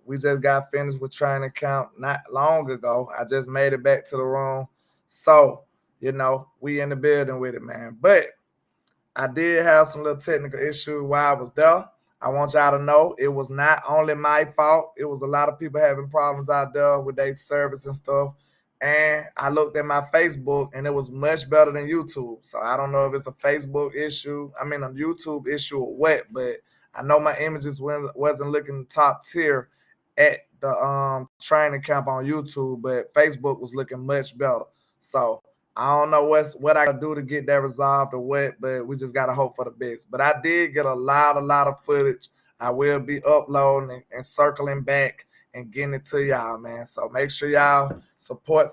We just got finished with training camp not long ago. I just made it back to the room. So, we in the building with it, man. But I did have some little technical issues while I was there. I want y'all to know it was not only my fault. It was a lot of people having problems out there with their service and stuff. And I looked at my Facebook and it was much better than YouTube. So I don't know if it's a Facebook issue, a YouTube issue or what, but I know my images wasn't looking top tier at the training camp on YouTube, but Facebook was looking much better. So I don't know what I gotta do to get that resolved or what, but we just gotta hope for the best. But I did get a lot of footage. I will be uploading and circling back and getting it to y'all, man. So make sure y'all support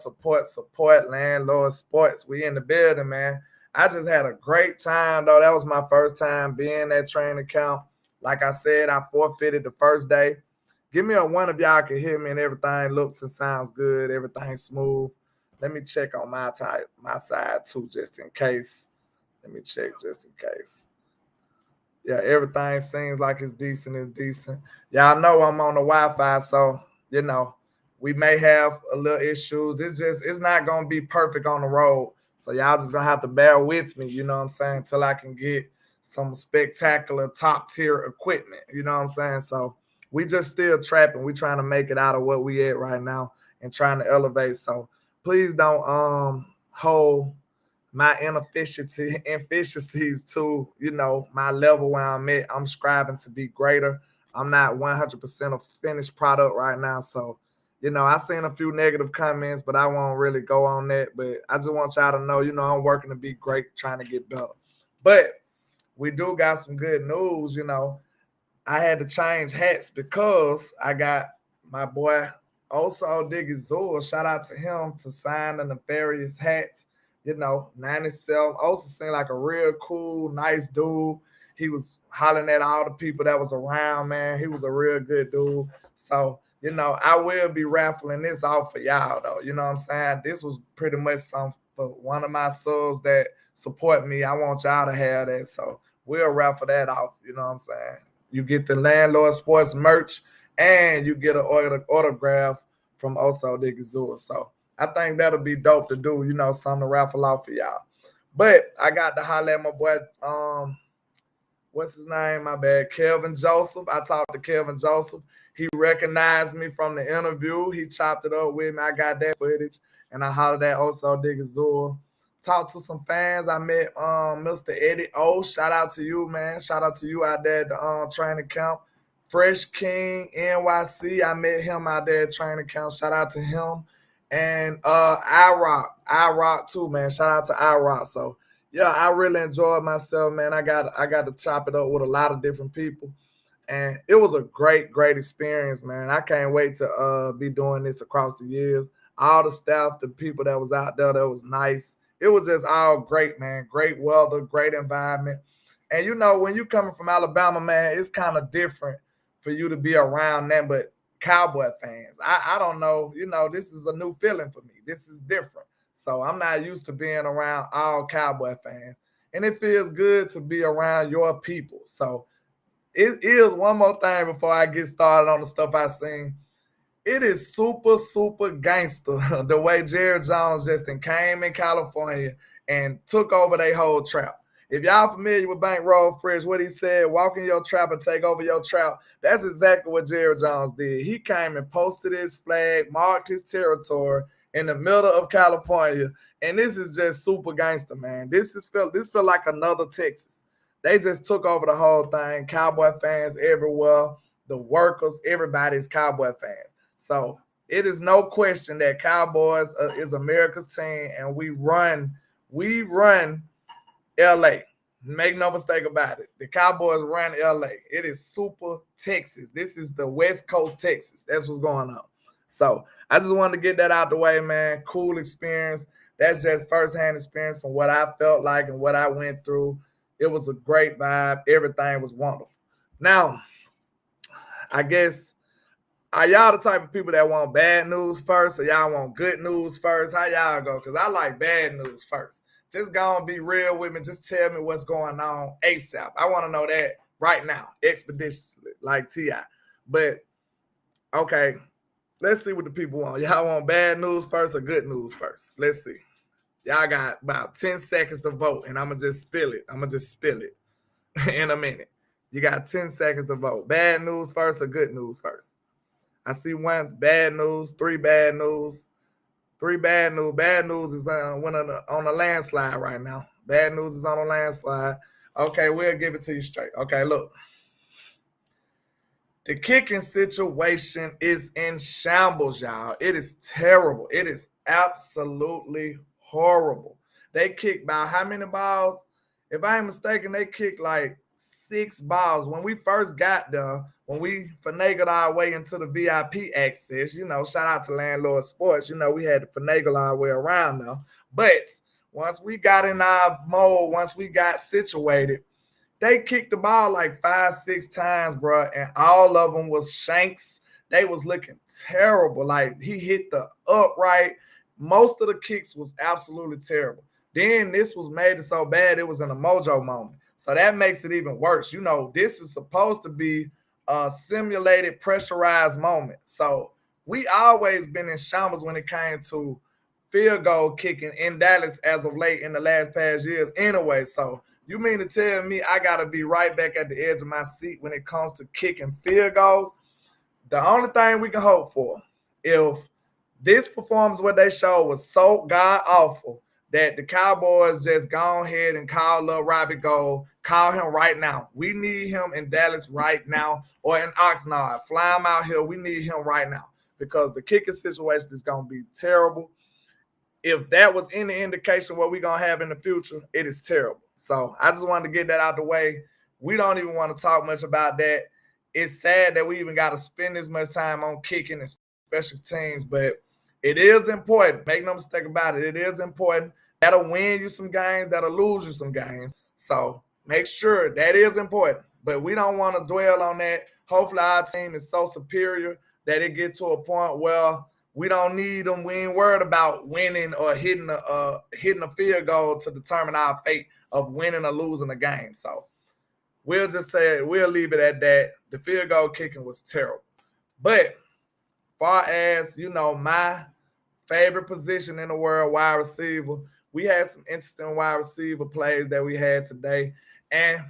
Landlord Sports. We in the building, man. I just had a great time though. That was my first time being at training camp. Like I said, I forfeited the first day. Give me a one if y'all can hear me and everything looks and sounds good, everything smooth. Let me check on my side too, just in case. Let me check just in case. Yeah, everything seems like it's decent. It's decent. Y'all know I'm on the Wi-Fi, so we may have a little issues. It's not gonna be perfect on the road. So y'all just gonna have to bear with me, you know what I'm saying, until I can get some spectacular top tier equipment. You know what I'm saying? So we just still trapping. We trying to make it out of what we at right now and trying to elevate. So please don't hold my inefficiencies to, my level where I'm at. I'm striving to be greater. I'm not 100% a finished product right now. So, I seen a few negative comments, but I won't really go on that. But I just want y'all to know, I'm working to be great, trying to get better. But we do got some good news, I had to change hats because I got my boy also Diggy Zul, shout out to him to sign the nefarious hat. 97. Also seemed like a real cool, nice dude. He was hollering at all the people that was around, man. He was a real good dude. So, I will be raffling this off for y'all, though. You know what I'm saying? This was pretty much something for one of my subs that support me. I want y'all to have that. So, we'll raffle that off. You know what I'm saying? You get the Landlord Sports merch and you get an autograph from Oso Digazua. So I think that'll be dope to do, something to raffle off for y'all. But I got to holler at my boy, what's his name? My bad, Kelvin Joseph. I talked to Kelvin Joseph. He recognized me from the interview. He chopped it up with me. I got that footage, and I hollered at Oso Digazua. Talked to some fans. I met Mr. Eddie O. Shout out to you, man. Shout out to you out there at the training camp. Fresh King NYC. I met him out there at training camp. Shout out to him. And I rock too, man. Shout out to I rock. So yeah, I really enjoyed myself, man. I got to chop it up with a lot of different people. And it was a great experience, man. I can't wait to be doing this across the years. All the staff, the people that was out there, that was nice. It was just all great, man. Great weather, great environment. And when you coming from Alabama, man, it's kind of different for you to be around them, but Cowboy fans. I don't know, this is a new feeling for me. This is different. So I'm not used to being around all Cowboy fans. And it feels good to be around your people. So it is one more thing before I get started on the stuff I seen. It is super gangster the way Jerry Jones just came in California and took over their whole trap. If y'all familiar with Bankroll Fresh, what he said, walk in your trap and take over your trap, that's exactly what Jerry Jones did. He came and posted his flag, marked his territory in the middle of California, and this is just super gangster, man. This feel like another Texas. They just took over the whole thing. Cowboy fans everywhere, the workers, everybody's Cowboy fans. So it is no question that Cowboys is America's team, and we run LA. Make no mistake about it. The Cowboys run LA. It is super Texas. This is the West Coast Texas. That's what's going on. So I just wanted to get that out the way, man. Cool experience. That's just firsthand experience from what I felt like and what I went through. It was a great vibe. Everything was wonderful. Now, I guess, are y'all the type of people that want bad news first or y'all want good news first? How y'all go? Because I like bad news first. Just go and be real with me. Just tell me what's going on ASAP. I want to know that right now, expeditiously, like T.I. But Okay, let's see what the people want. Y'all want bad news first or good news first? Let's see. Y'all got about 10 seconds to vote, and I'm going to just spill it in a minute. You got 10 seconds to vote. Bad news first or good news first? I see one bad news, three bad news, three bad news. Bad news is on a landslide right now. Bad news is on a landslide. Okay, we'll give it to you straight. Okay, look. The kicking situation is in shambles, y'all. It is terrible. It is absolutely horrible. They kicked about how many balls? If I ain't mistaken, they kicked like 6 balls. When we first got there, when we finagled our way into the VIP access, shout out to Landlord Sports, we had to finagle our way around there. But once we got in our mode, once we got situated, they kicked the ball like 5-6 times, bro, and all of them was shanks. They was looking terrible. Like, he hit the upright. Most of the kicks was absolutely terrible. Then this was made it so bad it was in a mojo moment. So that makes it even worse. This is supposed to be a simulated, pressurized moment. So we always been in shambles when it came to field goal kicking in Dallas as of late in the last past years anyway. So you mean to tell me I got to be right back at the edge of my seat when it comes to kicking field goals? The only thing we can hope for, if this performance, what they showed, was so god-awful that the Cowboys just go ahead and call up Robbie Gould, call him right now. We need him in Dallas right now, or in Oxnard. Fly him out here. We need him right now because the kicking situation is going to be terrible. If that was any indication what we're going to have in the future, it is terrible. So I just wanted to get that out the way. We don't even want to talk much about that. It's sad that we even got to spend this much time on kicking and special teams, but it is important. Make no mistake about it. It is important. That'll win you some games. That'll lose you some games. So make sure that is important. But we don't want to dwell on that. Hopefully our team is so superior that it gets to a point where we don't need them. We ain't worried about winning or hitting a field goal to determine our fate of winning or losing a game. So we'll just say we'll leave it at that. The field goal kicking was terrible. But far as, my favorite position in the world, wide receiver, we had some interesting wide receiver plays that we had today. And,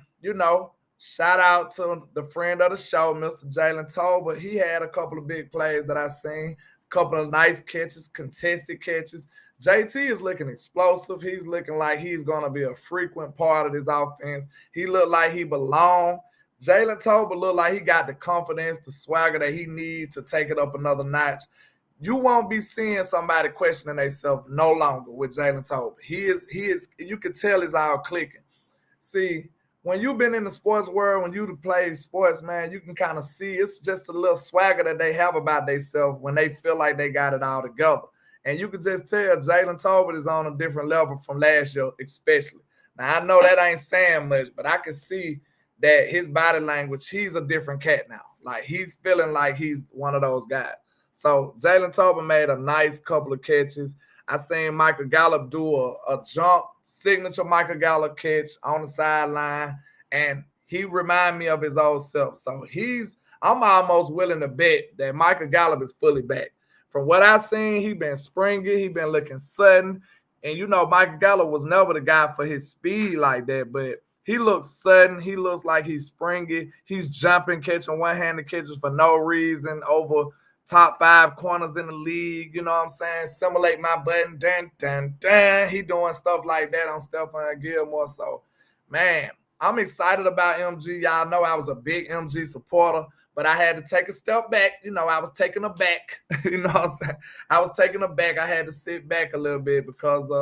shout out to the friend of the show, Mr. Jalen Tolbert. He had a couple of big plays that I seen. Couple of nice catches, contested catches. JT is looking explosive. He's looking like he's going to be a frequent part of this offense. He looked like he belonged. Jalen Tolbert looked like he got the confidence, the swagger that he needs to take it up another notch. You won't be seeing somebody questioning themselves no longer with Jalen Tolbert. He is, you can tell it's all clicking. See, when you've been in the sports world, when you play sports, man, you can kind of see it's just a little swagger that they have about themselves when they feel like they got it all together. And you can just tell Jalen Tolbert is on a different level from last year, especially. Now, I know that ain't saying much, but I can see that his body language, he's a different cat now. Like, he's feeling like he's one of those guys. So Jalen Tolbert made a nice couple of catches. I seen Michael Gallup do a jump, signature Michael Gallup catch on the sideline, and he remind me of his old self. So I'm almost willing to bet that Michael Gallup is fully back. From what I've seen, he been springy, he been looking sudden, and Michael Gallup was never the guy for his speed like that, but he looks sudden. He looks like he's springy. He's jumping, catching one-handed catches for no reason over top 5 corners in the league, you know what I'm saying? Simulate my button, dun, dun, dun. He doing stuff like that on Stephon Gilmore. So, man, I'm excited about MG. Y'all know I was a big MG supporter, but I had to take a step back. I was taking a back. You know what I'm saying? I was taking a back. I had to sit back a little bit because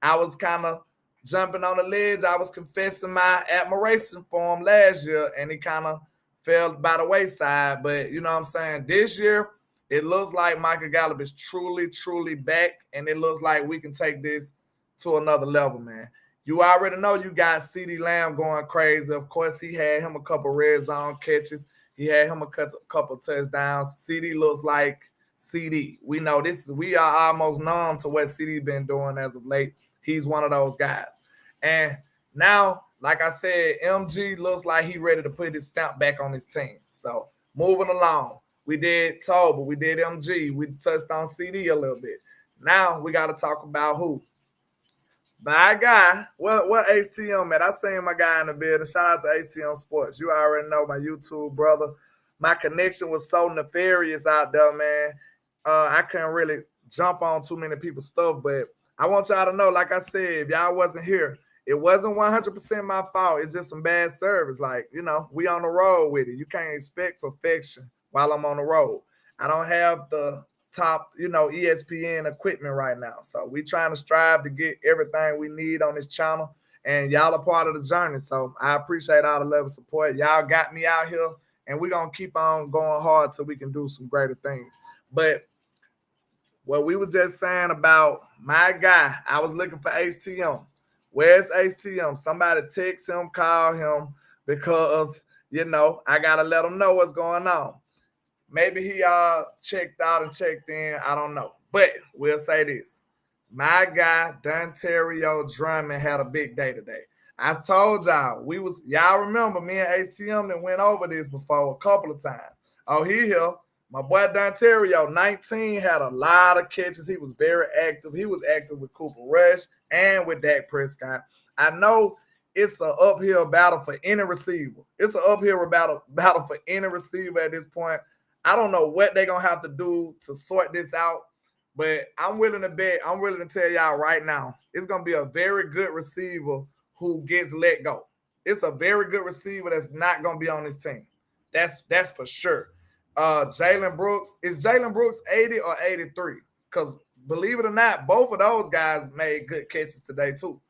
I was kind of jumping on the ledge. I was confessing my admiration for him last year, and he kind of fell by the wayside. But you know what I'm saying? This year, it looks like Michael Gallup is truly, truly back, and it looks like we can take this to another level, man. You already know you got CeeDee Lamb going crazy. Of course, he had him a couple red zone catches. He had him a couple touchdowns. CeeDee looks like CeeDee. We know we are almost numb to what CeeDee been doing as of late. He's one of those guys. And now, like I said, MG looks like he ready to put his stamp back on his team. So, moving along. We did Toba. We did MG. We touched on CD a little bit. Now we got to talk about who? My guy, what HTM, man? I seen my guy in the building. Shout out to HTM Sports. You already know my YouTube brother. My connection was so nefarious out there, man. I couldn't really jump on too many people's stuff, but I want y'all to know, like I said, if y'all wasn't here, it wasn't 100% my fault. It's just some bad service. Like, we on the road with it. You can't expect perfection while I'm on the road. I don't have the top, ESPN equipment right now. So we trying to strive to get everything we need on this channel, and y'all are part of the journey. So I appreciate all the love and support. Y'all got me out here, and we're going to keep on going hard so we can do some greater things. But what we were just saying about my guy, I was looking for HTM. Where's HTM? Somebody text him, call him, because, I got to let him know what's going on. Maybe he checked out and checked in. I don't know. But we'll say this. My guy, Dontario Drummond, had a big day today. I told y'all, y'all remember me and HTM that went over this before a couple of times. Oh, he here. My boy Dontario, 19, had a lot of catches. He was very active. He was active with Cooper Rush and with Dak Prescott. I know it's an uphill battle for any receiver. It's an uphill battle for any receiver at this point. I don't know what they're going to have to do to sort this out, but I'm willing to bet, I'm willing to tell y'all right now, it's going to be a very good receiver who gets let go. It's a very good receiver that's not going to be on this team. That's for sure. Jalen Brooks, is Jalen Brooks 80 or 83? Because believe it or not, both of those guys made good catches today too.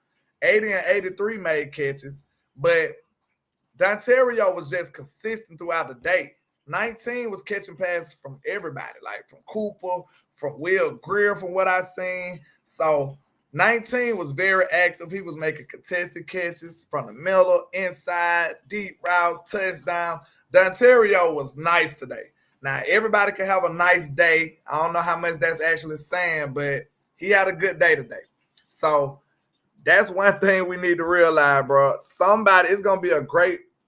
80 and 83 made catches, but Dontario was just consistent throughout the day. 19 was catching passes from everybody, like from Cooper, from Will Greer, from what I seen. So 19 was very active. He was making contested catches from the middle, inside, deep routes, touchdown. Dontario was nice today. Now, everybody can have a nice day. I don't know how much that's actually saying, but he had a good day today. So that's one thing we need to realize, bro. It's going to be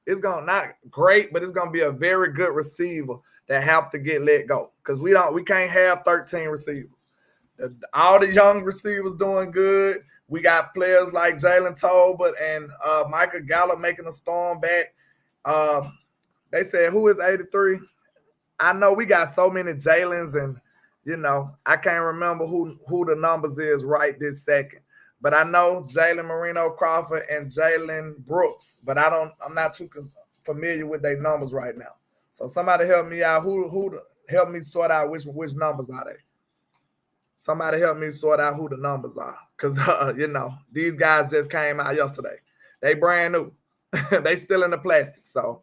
it's going to not great, but it's going to be a very good receiver that have to get let go, because we can't have 13 receivers. All the young receivers doing good. We got players like Jalen Tolbert and Michael Gallup making a storm back. They said, who is 83? I know we got so many Jalen's, and I can't remember who the numbers is right this second. But I know Jalen Marino Crawford and Jalen Brooks, but I'm not too familiar with their numbers right now. So somebody help me out. Who help me sort out which numbers are they? Somebody help me sort out who the numbers are, because these guys just came out yesterday. They brand new. They still in the plastic. So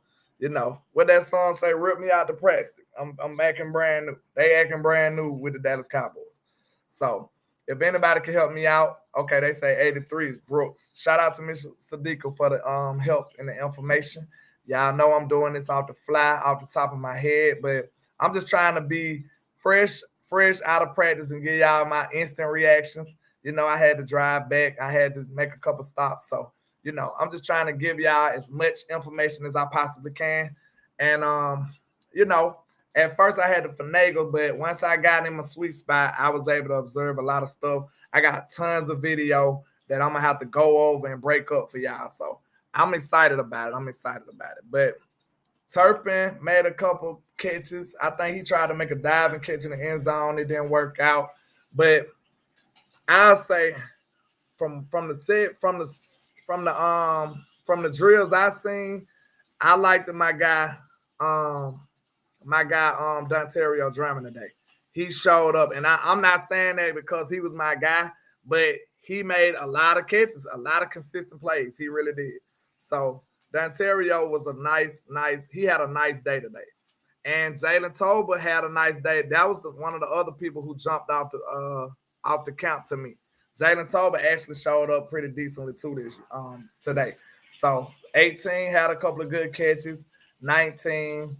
what that song say? Rip me out the plastic. I'm acting brand new. They acting brand new with the Dallas Cowboys. So if anybody can help me out, okay, they say 83 is Brooks. Shout out to Mr. Sadiqa for the help and the information. Y'all know I'm doing this off the fly, off the top of my head, but I'm just trying to be fresh out of practice and give y'all my instant reactions. I had to drive back. I had to make a couple stops. So, I'm just trying to give y'all as much information as I possibly can. And, at first I had to finagle, but once I got in my sweet spot, I was able to observe a lot of stuff. I got tons of video that I'm going to have to go over and break up for y'all. So I'm excited about it. But Turpin made a couple catches. I think he tried to make a diving catch in the end zone. It didn't work out. But I'll say from the drills I seen, I liked my guy Dontario Drummond today. He showed up, and I'm not saying that because he was my guy, but he made a lot of catches, a lot of consistent plays. He really did. So Dontario was he had a nice day today. And Jalen Tolbert had a nice day. That was one of the other people who jumped off the count to me. Jalen Tolbert actually showed up pretty decently too today. So 18 had a couple of good catches. 19,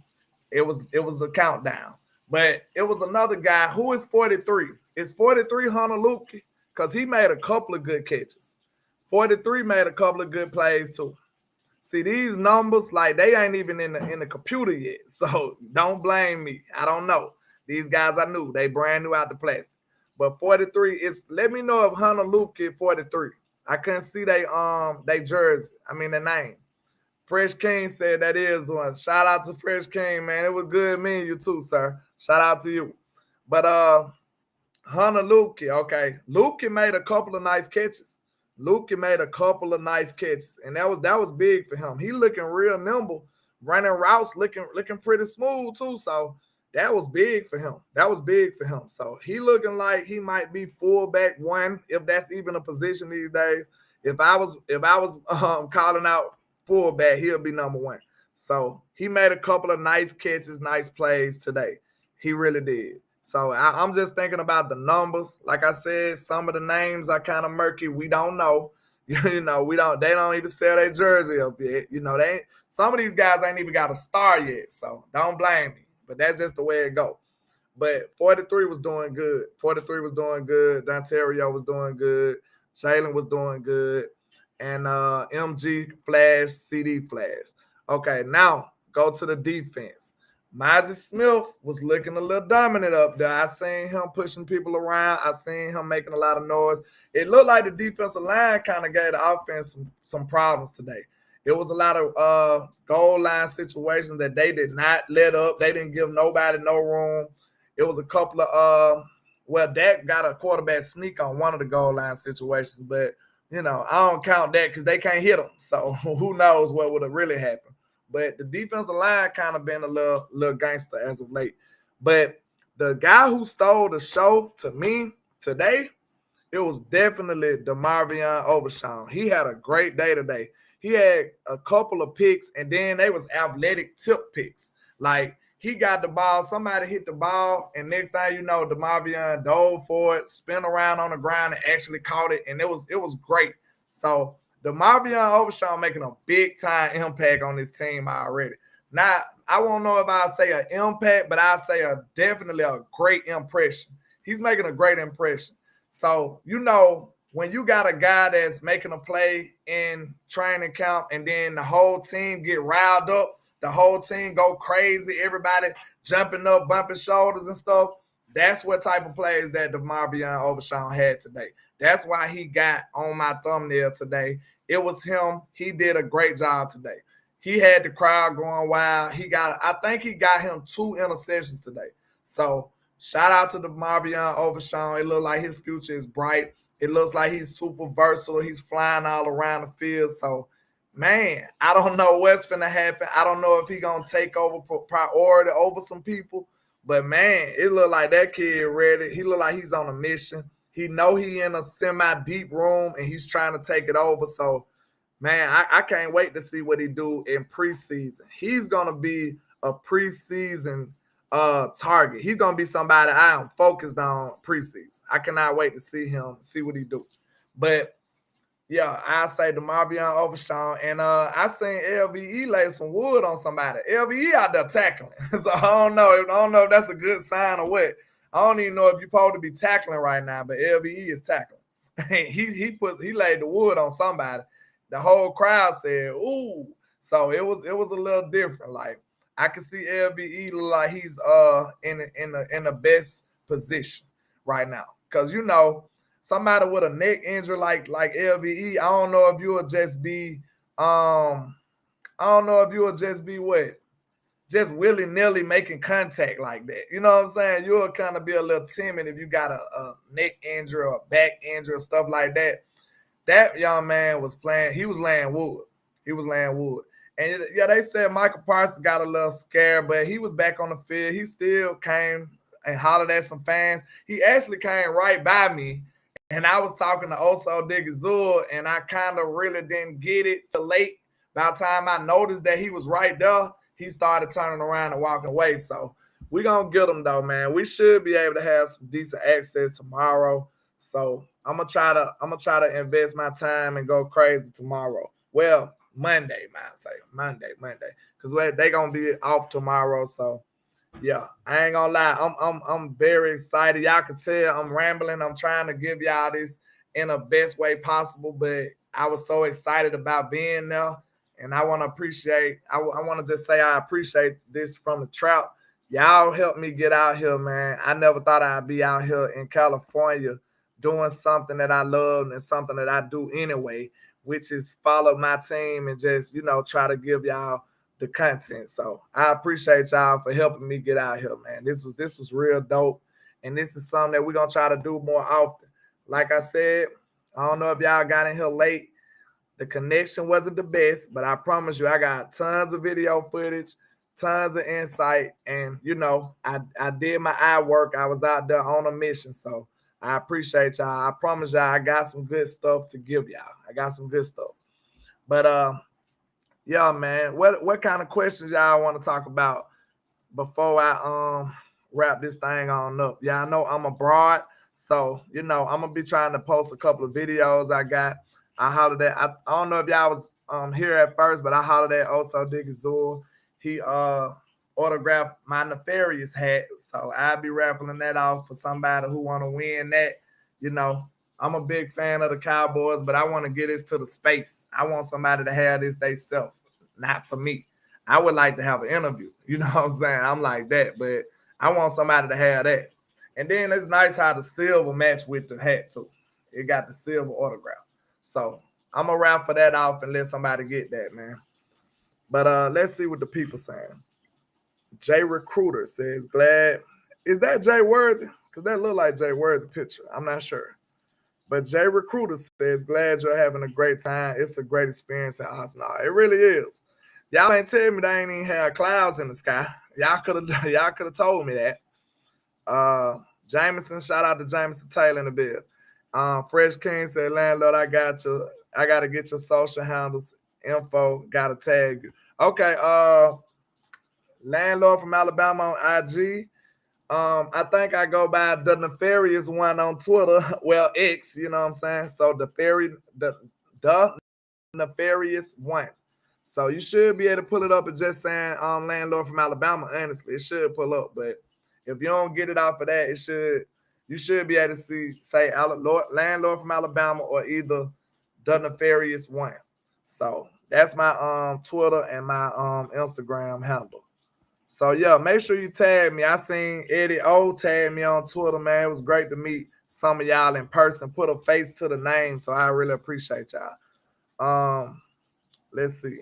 it was a countdown. But it was another guy who is 43. Is 43 Hunter Luke? Because he made a couple of good catches. 43 made a couple of good plays too. See, these numbers, like they ain't even in the computer yet. So don't blame me. I don't know. These guys I knew. They brand new out the plastic. But 43 is, let me know if Hunter Luke get 43. I couldn't see they jersey. I mean the name. Fresh King said that is one. Shout out to Fresh King, man. It was good meeting you too, sir. Shout out to you. But Hunter Lukey, okay. Lukey made a couple of nice catches. Lukey made a couple of nice catches, and that was big for him. He looking real nimble, running routes, looking pretty smooth too. So that was big for him. That was big for him. So he looking like he might be fullback one, if that's even a position these days. If I was calling out fullback, he'll be number one. So he made a couple of nice catches, nice plays today. He really did. So I'm just thinking about the numbers. Like I said, some of the names are kind of murky. We don't know. You know, we don't. They don't even sell their jersey up yet. You know, they. Some of these guys ain't even got a star yet. So don't blame me. But that's just the way it go. But 43 was doing good. 43 was doing good. Dontario was doing good. Jalen was doing good. And MG flash, CD flash. Okay, now go to the defense. Mozzie Smith was looking a little dominant up there. I seen him pushing people around. I seen him making a lot of noise. It looked like the defensive line kind of gave the offense some problems today. It was a lot of goal line situations that they did not let up. They didn't give nobody no room. It was a couple of Dak got a quarterback sneak on one of the goal line situations, but you know, I don't count that because they can't hit them. So who knows what would have really happened. But the defensive line kind of been a little gangster as of late. But the guy who stole the show to me today, it was definitely DeMarvion Overshown. He had a great day today. He had a couple of picks, and then they was athletic tip picks. Like, he got the ball, somebody hit the ball, and next thing you know, DeMarvion dove for it, spin around on the ground, and actually caught it, and it was great. So DeMarvion Overshown making a big-time impact on this team already. Now, I won't know if I'll say an impact, but I'll say definitely a great impression. He's making a great impression. So, you know, when you got a guy that's making a play in training camp and then the whole team get riled up, the whole team go crazy, everybody jumping up, bumping shoulders and stuff, that's what type of plays that DeMarvion Overshown had today. That's why he got on my thumbnail today. It was him. He did a great job today. He had the crowd going wild. I think he got him 2 interceptions today. So shout out to DeMarvion Overshown. It looks like his future is bright. It looks like he's super versatile. He's flying all around the field. So, man, I don't know what's going to happen. I don't know if he's going to take over priority over some people. But, man, it looked like that kid ready. He looked like he's on a mission. He know he in a semi-deep room, and he's trying to take it over. So, man, I can't wait to see what he do in preseason. He's going to be a preseason target. He's going to be somebody I am focused on preseason. I cannot wait to see him, see what he do. But, yeah, I say DeMarvion Overshown. And I seen LVE lay some wood on somebody. LVE out there tackling. So I don't know if that's a good sign or what. I don't even know if you're supposed to be tackling right now, but LVE is tackling. he laid the wood on somebody. The whole crowd said, ooh. So it was a little different. Like, I can see LVE look like he's in the best position right now. Because, you know, somebody with a neck injury like LVE, I don't know if you'll just be what? Just willy-nilly making contact like that. You know what I'm saying? You'll kind of be a little timid if you got a neck injury or a back injury or stuff like that. That young man was playing. He was laying wood. And, yeah, they said Michael Parsons got a little scared, but he was back on the field. He still came and hollered at some fans. He actually came right by me, and I was talking to Oso Digazul, and I kind of really didn't get it till late. By the time I noticed that he was right there, he started turning around and walking away. So we're going to get him, though, man. We should be able to have some decent access tomorrow. So I'm gonna try to invest my time and go crazy tomorrow. Well, Monday, man. Say Monday, because they gonna be off tomorrow. So yeah, I ain't gonna lie. I'm very excited. Y'all can tell I'm rambling. I'm trying to give y'all this in the best way possible, but I was so excited about being there. And I want to appreciate, I want to just say I appreciate this from the Trout. Y'all helped me get out here, man. I never thought I'd be out here in California doing something that I love and something that I do anyway, which is follow my team and just, try to give y'all the content. So I appreciate y'all for helping me get out here, man. This was real dope. And this is something that we're gonna try to do more often. Like I said, I don't know if y'all got in here late. The connection wasn't the best, but I promise you, I got tons of video footage, tons of insight, and I did my eye work. I was out there on a mission, so I appreciate y'all. I promise y'all, I got some good stuff to give y'all. I got some good stuff. But yeah, man, what kind of questions y'all want to talk about before I wrap this thing on up? Yeah, I know I'm abroad, so I'm gonna be trying to post a couple of videos I got. I hollered at, I don't know if y'all was here at first, but I hollered at Also Dig Azul. He autographed my Nefarious hat, so I'll be raffling that off for somebody who want to win that. I'm a big fan of the Cowboys, but I want to get this to the space. I want somebody to have this they self, not for me. I would like to have an interview. You know what I'm saying? I'm like that, but I want somebody to have that. And then it's nice how the silver match with the hat too. It got the silver autograph. So I'm gonna wrap for that off and let somebody get that, man. But let's see what the people saying. Jay Recruiter says, glad. Is that Jay Worthy? Because that look like Jay Worthy picture. I'm not sure. But Jay Recruiter says, glad you're having a great time. It's a great experience in Arsenal. It really is. Y'all ain't tell me they ain't even had clouds in the sky. Y'all could have told me that. Jameson, shout out to Jameson Taylor in the bed. Fresh King said, Landlord, I got to get your social handles info. Got to tag you. Okay. Landlord from Alabama on IG. I think I go by the Nefarious one on Twitter. Well, X, you know what I'm saying? So the Nefarious one. So you should be able to pull it up and just saying Landlord from Alabama. Honestly, it should pull up. But if you don't get it off of that, you should be able to say Landlord from Alabama or either the Nefarious one. So that's my Twitter and my Instagram handle. So yeah, make sure you tag me. I seen Eddie O tag me on Twitter, man. It was great to meet some of y'all in person. Put a face to the name, so I really appreciate y'all. Let's see.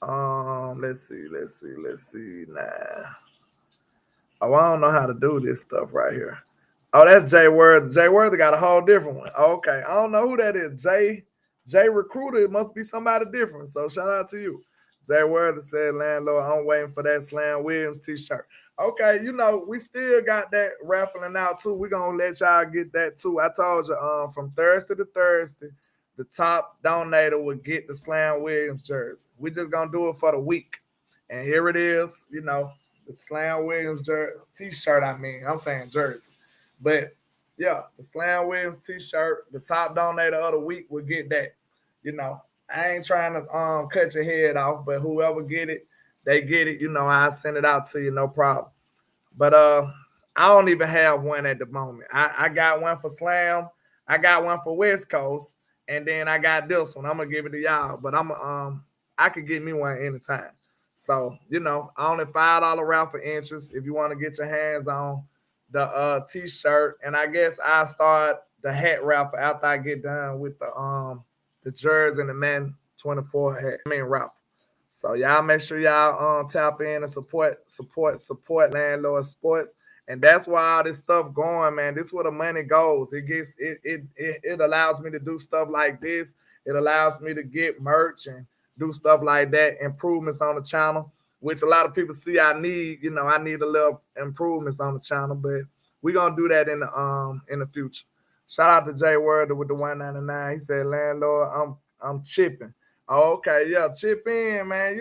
Let's see. Nah. Oh, I don't know how to do this stuff right here. Oh, that's Jay Worthy. Jay Worthy got a whole different one. Okay, I don't know who that is. Jay Recruiter. It must be somebody different. So shout out to you. Jay Worthy said, Landlord, I'm waiting for that Slam Williams t-shirt. Okay, we still got that raffling out too. We're going to let y'all get that too. I told you from Thursday to Thursday, the top donator will get the Slam Williams jersey. We're just going to do it for the week. And here it is, the Slam Williams t-shirt, I'm saying jersey. But, yeah, the Slam Williams t-shirt, the top donator of the week will get that, I ain't trying to cut your head off, but whoever get it, they get it. I send it out to you, no problem. But I don't even have one at the moment. I got one for Slam, I got one for West Coast, and then I got this one. I'm gonna give it to y'all, but I could get me one anytime. So only $5 raffle interest if you want to get your hands on the t-shirt, and I guess I start the hat raffle after I get done with the jersey and the man 24 hat. Raffle. So y'all make sure y'all tap in and support Landlord Sports. And that's why all this stuff going, man. This is where the money goes. It allows me to do stuff like this. It allows me to get merch and do stuff like that, improvements on the channel, which a lot of people see I need. I need a little improvements on the channel, but we're gonna do that in the future. Shout out to Jay Worthy with the 199. He said, Landlord, I'm chipping. Oh, okay, yeah, chip in, man.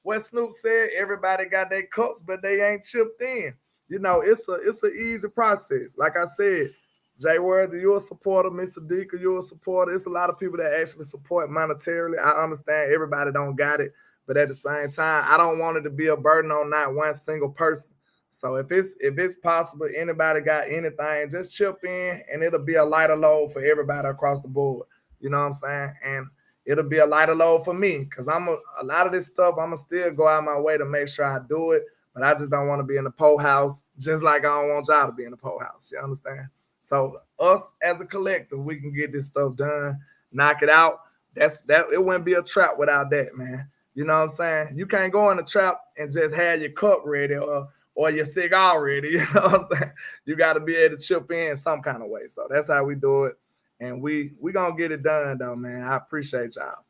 What Snoop said, everybody got their cups, but they ain't chipped in. It's an easy process. Like I said, Jay Worthy, you're a supporter. Mr. Deacon, you're a supporter. It's a lot of people that actually support monetarily. I understand everybody don't got it, but at the same time, I don't want it to be a burden on not one single person. So if it's possible, anybody got anything, just chip in, and it'll be a lighter load for everybody across the board. You know what I'm saying? And it'll be a lighter load for me because a lot of this stuff, I'm going to still go out my way to make sure I do it, but I just don't want to be in the pole house, just like I don't want y'all to be in the pole house. You understand? So us as a collective, we can get this stuff done, knock it out. It wouldn't be a trap without that, man. You know what I'm saying? You can't go in the trap and just have your cup ready or your cigar ready. You know what I'm saying? You got to be able to chip in some kind of way. So that's how we do it. And we gonna get it done though, man. I appreciate y'all.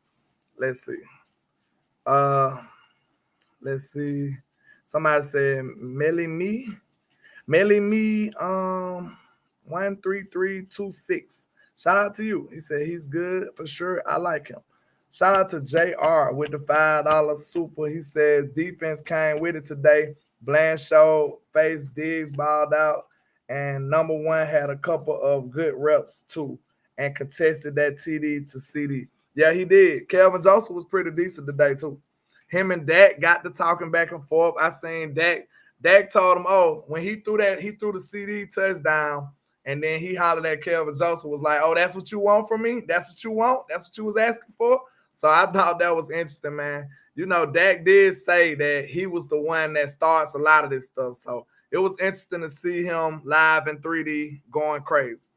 Let's see. Uh let's see. Somebody said Melly me 13326. Shout out to you. He said he's good for sure. I like him. Shout out to JR with the $5 super. He says defense came with it today. Blanchard, face Diggs balled out, and number one had a couple of good reps too, and contested that TD to CD. Yeah, he did. Kelvin Joseph was pretty decent today too. Him and Dak got to talking back and forth. I seen Dak. Dak told him, "Oh, when he threw the CD touchdown, and then he hollered at Kelvin Joseph, was like, oh, that's what you want from me? That's what you want? That's what you was asking for?" So I thought that was interesting, man. You know, Dak did say that he was the one that starts a lot of this stuff. So it was interesting to see him live in 3D going crazy.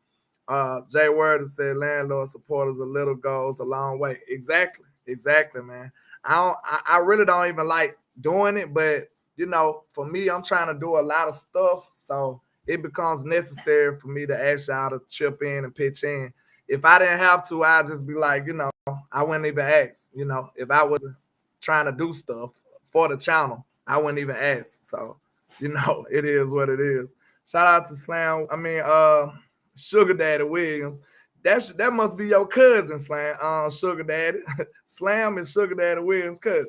Jay Word said, landlord supporters, a little goes a long way. Exactly, man. I really don't even like doing it, but you know, for me, I'm trying to do a lot of stuff, so it becomes necessary for me to ask y'all to chip in and pitch in. If I didn't have to, I'd just be like, you know, I wouldn't even ask. You know, if I wasn't trying to do stuff for the channel, I wouldn't even ask. So, you know, it is what it is. Shout out to Sugar Daddy Williams. That must be your cousin, Sugar Daddy. Slam is Sugar Daddy Williams' cousin,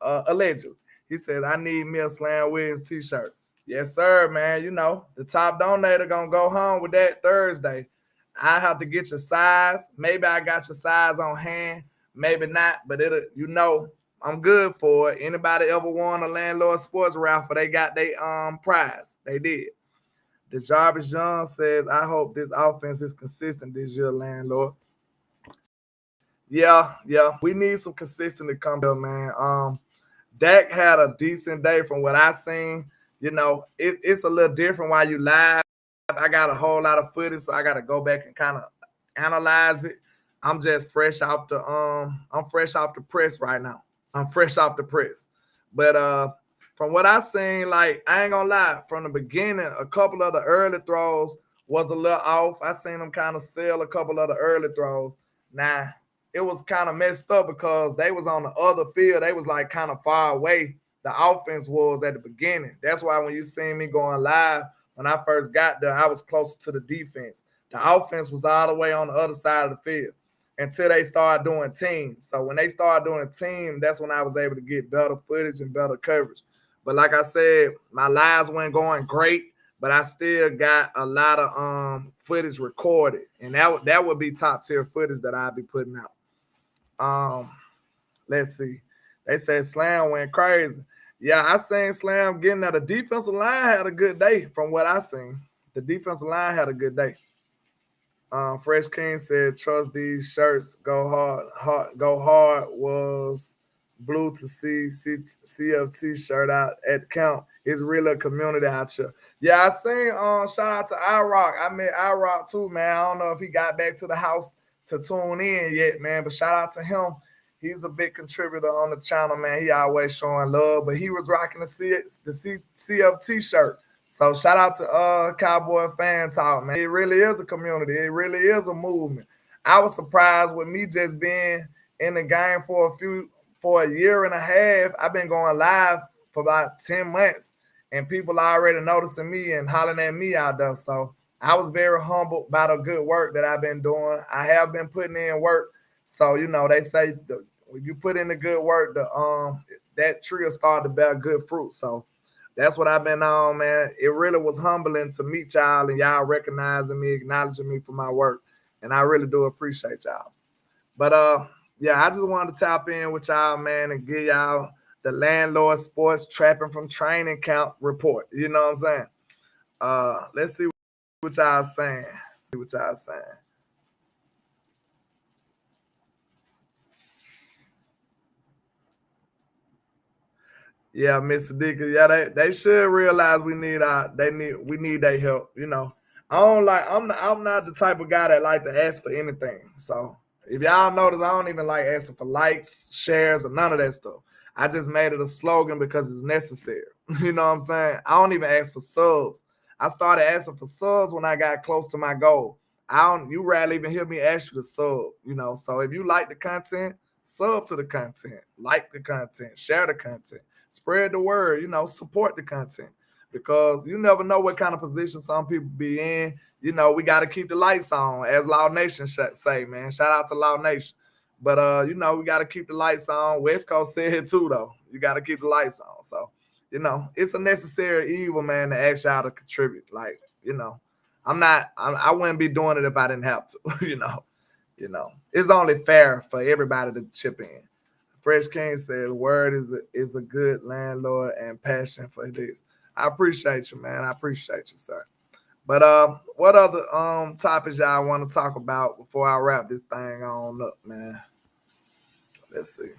allegedly. He said, I need me a Slam Williams t-shirt. Yes, sir, man. You know, the top donator going to go home with that Thursday. I have to get your size. Maybe I got your size on hand. Maybe not, but you know, I'm good for it. Anybody ever won a Landlord Sports raffle, they got their prize. They did. The Jarvis Young says, I hope this offense is consistent this year, Landlord. Yeah. We need some consistency to come here, man. Dak had a decent day from what I seen. You know, it's a little different while you live. I got a whole lot of footage, so I got to go back and kind of analyze it. I'm just fresh off the press right now. I'm fresh off the press. But from what I seen, like, I ain't gonna lie, from the beginning, a couple of the early throws was a little off. I seen them kind of sell a couple of the early throws. Nah, it was kind of messed up because they was on the other field. They was like kind of far away. The offense was at the beginning. That's why when you seen me going live, when I first got there, I was closer to the defense. The offense was all the way on the other side of the field until they started doing team. So when they started doing team, that's when I was able to get better footage and better coverage. But like I said, my lives weren't going great, but I still got a lot of footage recorded, and that would be top tier footage that I'd be putting out. Let's see. They said Slam went crazy. Yeah, I seen Slam getting there. The defensive line had a good day from what I seen. The defensive line had a good day. Fresh King said, trust these shirts, go hard was blue to see CFT shirt out at count. It's really a community out here. Yeah, I seen shout out to iRock. I met iRock too, man. I don't know if he got back to the house to tune in yet, man, but shout out to him. He's a big contributor on the channel, man. He always showing love, but he was rocking the CFT shirt. So shout out to Cowboy Fan Talk, man. It really is a community. It really is a movement. I was surprised with me just being in the game for a year and a half. I've been going live for about 10 months, and people are already noticing me and hollering at me out there. So I was very humbled by the good work that I've been doing. I have been putting in work. So, you know, they say when you put in the good work, that tree will start to bear good fruit. So that's what I've been on, man. It really was humbling to meet y'all and y'all recognizing me, acknowledging me for my work. And I really do appreciate y'all. But yeah, I just wanted to tap in with y'all, man, and give y'all the Landlord Sports Trapping from Training Camp report. You know what I'm saying? Let's see what y'all saying. Yeah, Mr. Dickens. Yeah, they should realize we need their help. You know, I don't like I'm not the type of guy that like to ask for anything. So if y'all notice, I don't even like asking for likes, shares, or none of that stuff. I just made it a slogan because it's necessary. You know what I'm saying? I don't even ask for subs. I started asking for subs when I got close to my goal. I don't. You rarely even hear me ask you to sub. You know, so if you like the content, sub to the content, like the content, share the content, spread the word, support the content because you never know what kind of position some people be in. You know, we got to keep the lights on, as Law Nation say, man. Shout out to Law Nation. But we got to keep the lights on. West Coast said it too, though. You got to keep the lights on. So, it's a necessary evil, man, to ask y'all to contribute. Like, I wouldn't be doing it if I didn't have to. It's only fair for everybody to chip in. Fresh King says, "Word is a good landlord and passion for this." I appreciate you, man. I appreciate you, sir. But what other topics y'all want to talk about before I wrap this thing on up, man? Let's see.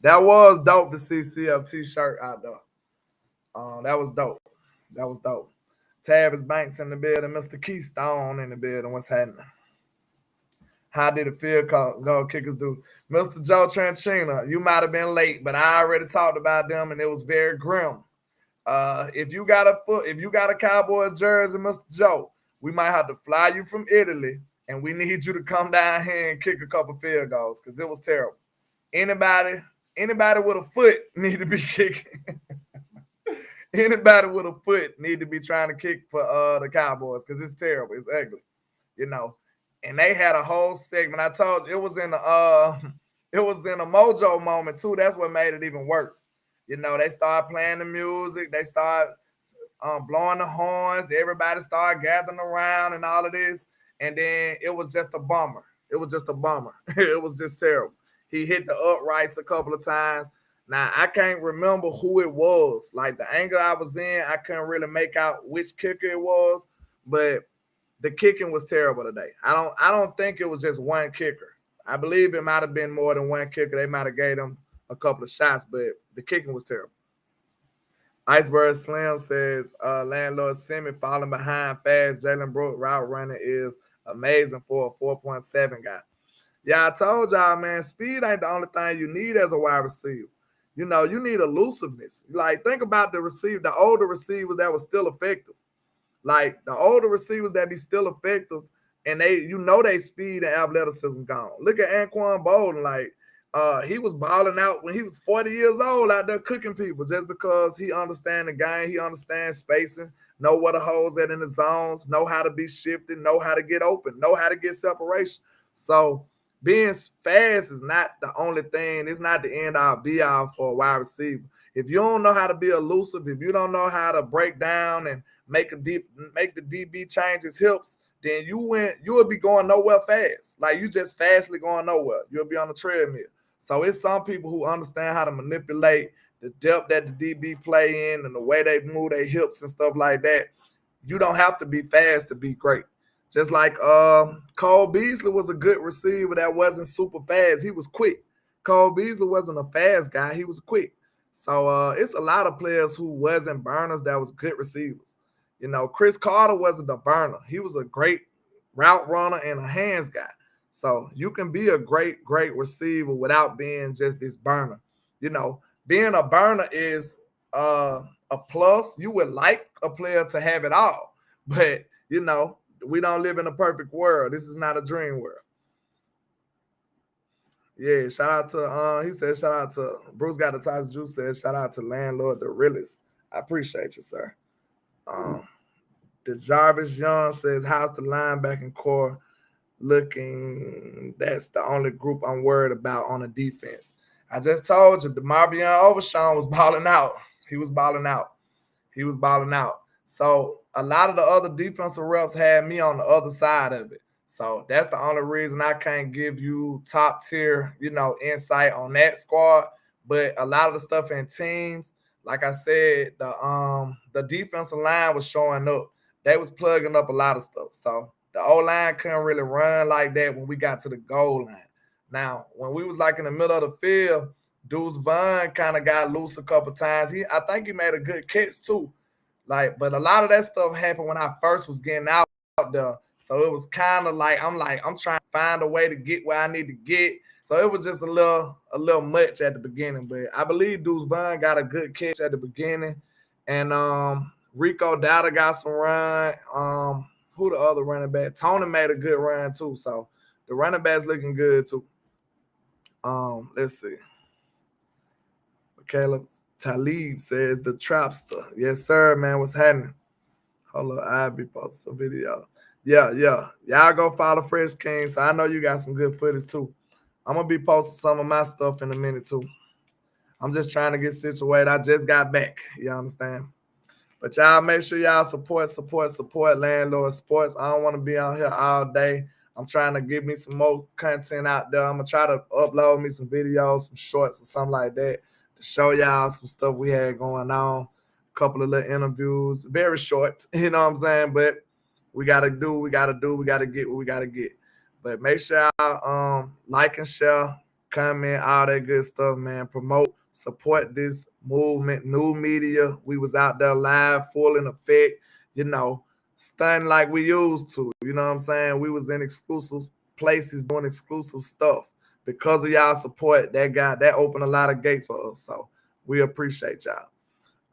That was dope to see CFT shirt out there. That was dope. That was dope. Tavis Banks in the building, Mr. Keystone in the building. What's happening? How did the field goal kickers do? Mr. Joe Tranchina, you might have been late, but I already talked about them and it was very grim. If you got a Cowboys jersey, Mr. Joe, we might have to fly you from Italy and we need you to come down here and kick a couple field goals because it was terrible. Anybody with a foot need to be kicking. Anybody with a foot need to be trying to kick for the Cowboys because it's terrible. It's ugly. You know, and they had a whole segment. I told you it was in a mojo moment too. That's what made it even worse. They started playing the music, they started blowing the horns, everybody started gathering around and all of this, and then it was just a bummer. It was just a bummer. It was just terrible. He hit the uprights a couple of times. Now I can't remember who it was. Like the angle I was in, I couldn't really make out which kicker it was, but the kicking was terrible today. I don't think it was just one kicker. I believe it might have been more than one kicker. They might have gave him a couple of shots, but the kicking was terrible. Iceberg Slim says, Landlord Semi falling behind fast. Jalen Brooks route running is amazing for a 4.7 guy. Yeah, I told y'all, man, speed ain't the only thing you need as a wide receiver. You need elusiveness. Like, think about the older receivers that were still effective. Like the older receivers that be still effective and they speed and athleticism gone. Look at Anquan Bolden. Like he was balling out when he was 40 years old out there cooking people just because he understands the game, he understands spacing, know where the holes at in the zones, know how to be shifted, know how to get open, know how to get separation. So being fast is not the only thing. It's not the end all be all for a wide receiver. If you don't know how to be elusive, if you don't know how to break down and make the DB change his hips, then you will be going nowhere fast. Like you just fastly going nowhere. You'll be on the treadmill. So it's some people who understand how to manipulate the depth that the DB play in and the way they move their hips and stuff like that. You don't have to be fast to be great. Just like Cole Beasley was a good receiver that wasn't super fast. He was quick. Cole Beasley wasn't a fast guy. He was quick. So it's a lot of players who wasn't burners that was good receivers. Chris Carter wasn't a burner. He was a great route runner and a hands guy. So you can be a great receiver without being just this burner. Being a burner is a plus. You would like a player to have it all, but we don't live in a perfect world. This is not a dream world. Yeah, shout out to he said shout out to Bruce got the Tyson Juice said shout out to Landlord the realist. I appreciate you, sir. The Jarvis Young says how's the linebacking core looking? That's the only group I'm worried about on the defense. I just told you the Marvion Overshown was balling out. He was balling out. He was balling out. So a lot of the other defensive reps had me on the other side of it. So that's the only reason I can't give you top tier, insight on that squad. But a lot of the stuff in teams, like I said, the defensive line was showing up. They was plugging up a lot of stuff. So the O-line couldn't really run like that when we got to the goal line. Now, when we was like in the middle of the field, Deuce Vaughn kind of got loose a couple times. I think he made a good catch too. Like, but a lot of that stuff happened when I first was getting out there. So it was kind of like I'm trying to find a way to get where I need to get. So it was just a little much at the beginning. But I believe Deuce Vaughn got a good catch at the beginning. And Rico Dowdle got some run. Who the other running back? Tony made a good run too. So the running back's looking good too. Let's see. Caleb Talib says the Trapster. Yes, sir, man. What's happening? Hold up, I'll be posting some video. Yeah. Y'all go follow Fresh King. So I know you got some good footage too. I'm gonna be posting some of my stuff in a minute too. I'm just trying to get situated. I just got back. You understand? But y'all make sure y'all support Landlord Sports. I don't want to be on here all day. I'm trying to get me some more content out there. I'm gonna try to upload me some videos, some shorts or something like that to show y'all some stuff we had going on. A couple of little interviews, very short, you know what I'm saying? But we gotta get what we gotta get. But make sure y'all like and share, comment, all that good stuff, man. Promote, support this movement, new media. We was out there live, full in effect, stunting like we used to. You know what I'm saying? We was in exclusive places doing exclusive stuff. Because of y'all support, that opened a lot of gates for us. So we appreciate y'all.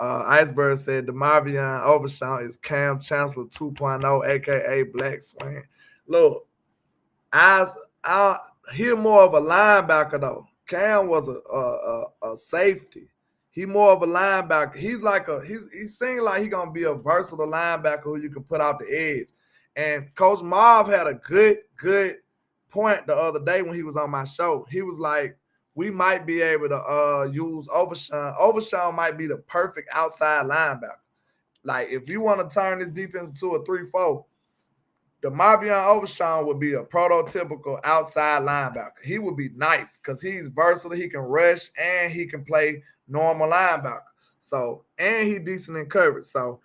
Iceberg said DeMarvion Overshown is Cam Chancellor 2.0, aka Black Swing. Look, I hear more of a linebacker though. Cam was a safety. He more of a linebacker. He seemed like he gonna be a versatile linebacker who you can put out the edge. And Coach Marv had a good point the other day when he was on my show. He was like, we might be able to use Overshown. Overshown might be the perfect outside linebacker. Like if you want to turn this defense into a 3-4, DeMarvion Overshown would be a prototypical outside linebacker. He would be nice because he's versatile. He can rush and he can play normal linebacker. So, and he decent in coverage. So,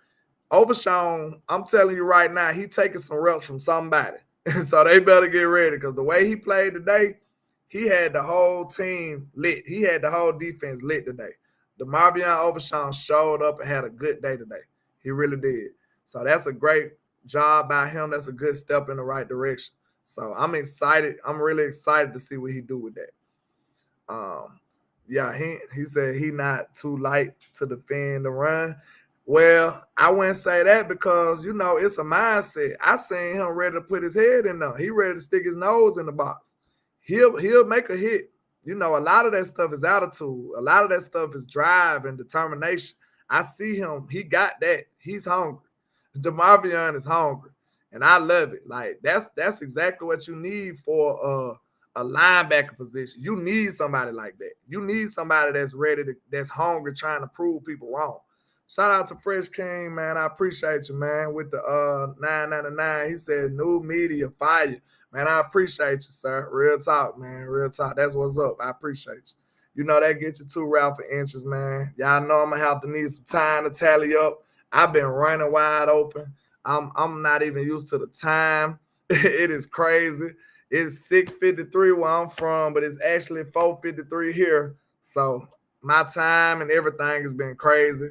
Overshown, I'm telling you right now, he taking some reps from somebody. So they better get ready because the way he played today, he had the whole team lit. He had the whole defense lit today. DeMarvion Overshown showed up and had a good day today. He really did. So that's a great job by him. That's a good step in the right direction. So I'm excited. I'm really excited to see what he do with that. Yeah, he said he not too light to defend the run. Well, I wouldn't say that because, it's a mindset. I seen him ready to put his head in there. He ready to stick his nose in the box. He'll make a hit. A lot of that stuff is attitude. A lot of that stuff is drive and determination. I see him. He got that. He's hungry. DeMarvion is hungry, and I love it. Like that's exactly what you need for a linebacker position. You need somebody like that. You need somebody that's ready that's hungry, trying to prove people wrong. Shout out to Fresh King, man. I appreciate you, man. With the 999, he said new media fire, man. I appreciate you, sir. Real talk, man. Real talk. That's what's up. I appreciate you. That gets you 2 route for interest, man. Y'all know I'm gonna have to need some time to tally up. I've been running wide open. I'm not even used to the time. It is crazy. It's 6:53 where I'm from, but it's actually 4:53 here. So my time and everything has been crazy.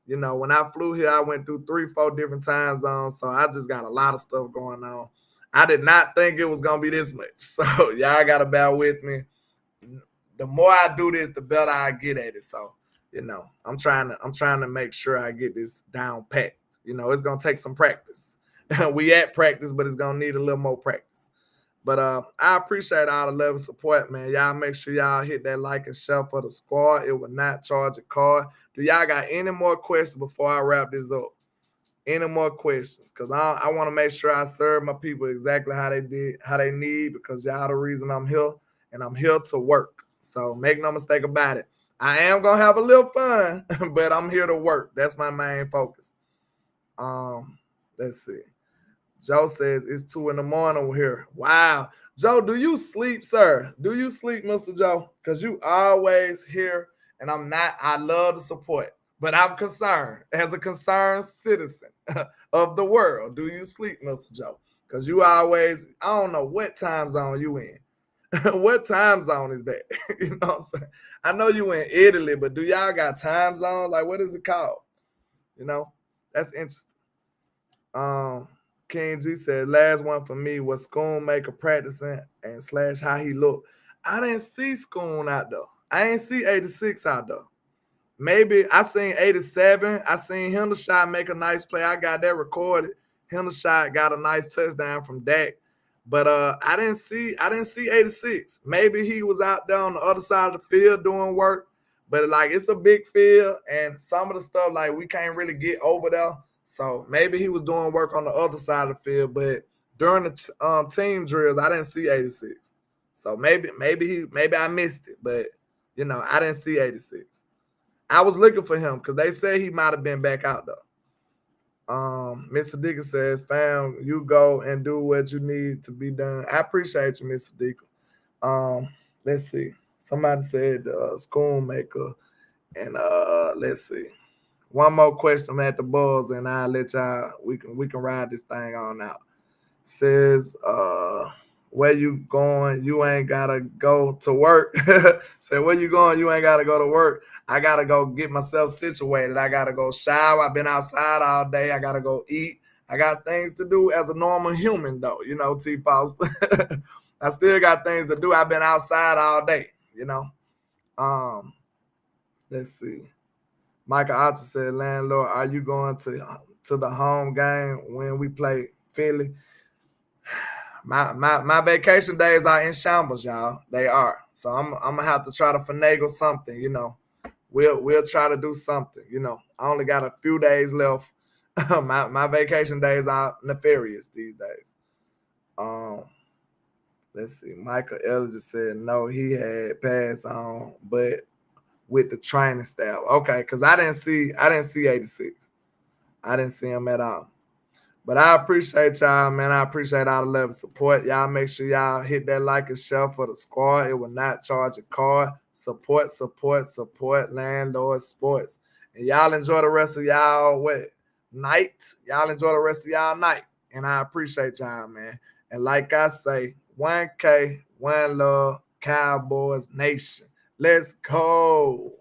When I flew here, I went through 3-4 different time zones. So I just got a lot of stuff going on. I did not think it was gonna be this much. So y'all gotta bear with me. The more I do this, the better I get at it. So I'm trying to make sure I get this down packed. It's gonna take some practice. We at practice, but it's gonna need a little more practice. But I appreciate all the love and support, man. Y'all make sure y'all hit that like and share for the squad. It will not charge a card. Do y'all got any more questions before I wrap this up? Any more questions? Because I want to make sure I serve my people exactly how they need, because y'all the reason I'm here, and I'm here to work. So make no mistake about it. I am gonna have a little fun, but I'm here to work. That's my main focus. Let's see. Joe says it's 2 a.m. over here. Wow. Joe, do you sleep, sir? Do you sleep, Mr. Joe? Because you always here, and I love the support, but I'm concerned as a concerned citizen of the world. Do you sleep, Mr. Joe? Because you always, I don't know what time zone you in. What time zone is that? You know what I'm saying? I know you in Italy, but do y'all got time zone? Like, what is it called? You know, that's interesting. King G said, last one for me was Schoonmaker practicing and slash how he looked. I didn't see Schoon out there. I ain't see 86 out there. Maybe I seen 87. I seen Hendershot make a nice play. I got that recorded. Hendershot got a nice touchdown from Dak. But I didn't see 86. Maybe he was out there on the other side of the field doing work. But like it's a big field, and some of the stuff like we can't really get over there. So maybe he was doing work on the other side of the field. But during the team drills, I didn't see 86. So maybe I missed it, but I didn't see 86. I was looking for him because they said he might have been back out though. Mr. Dicker says, fam, you go and do what you need to be done. I appreciate you, Mr. Dicker. Let's see. Somebody said Schoonmaker. And let's see. One more question at the Bulls, and I'll let y'all we can ride this thing on out. Says where you going? You ain't gotta go to work. Say, where you going? You ain't gotta go to work. I gotta go get myself situated. I gotta go shower. I've been outside all day. I gotta go eat. I got things to do as a normal human, though. T. Foster. I still got things to do. I've been outside all day. Let's see. Michael Archer said, Landlord, are you going to the home game when we play Philly? My vacation days are in shambles, y'all. They are. So I'm gonna have to try to finagle something, We'll try to do something, I only got a few days left. my vacation days are nefarious these days. Let's see. Michael Ellinger said no, he had passed on, but with the training staff. Okay, because I didn't see 86. I didn't see him at all. But I appreciate y'all, man. I appreciate all the love and support. Y'all make sure y'all hit that like and share for the squad. It will not charge a card. Support Landlord Sports. And y'all enjoy the rest of y'all night. Y'all enjoy the rest of y'all night. And I appreciate y'all, man. And like I say, 1K, one love, Cowboys Nation. Let's go.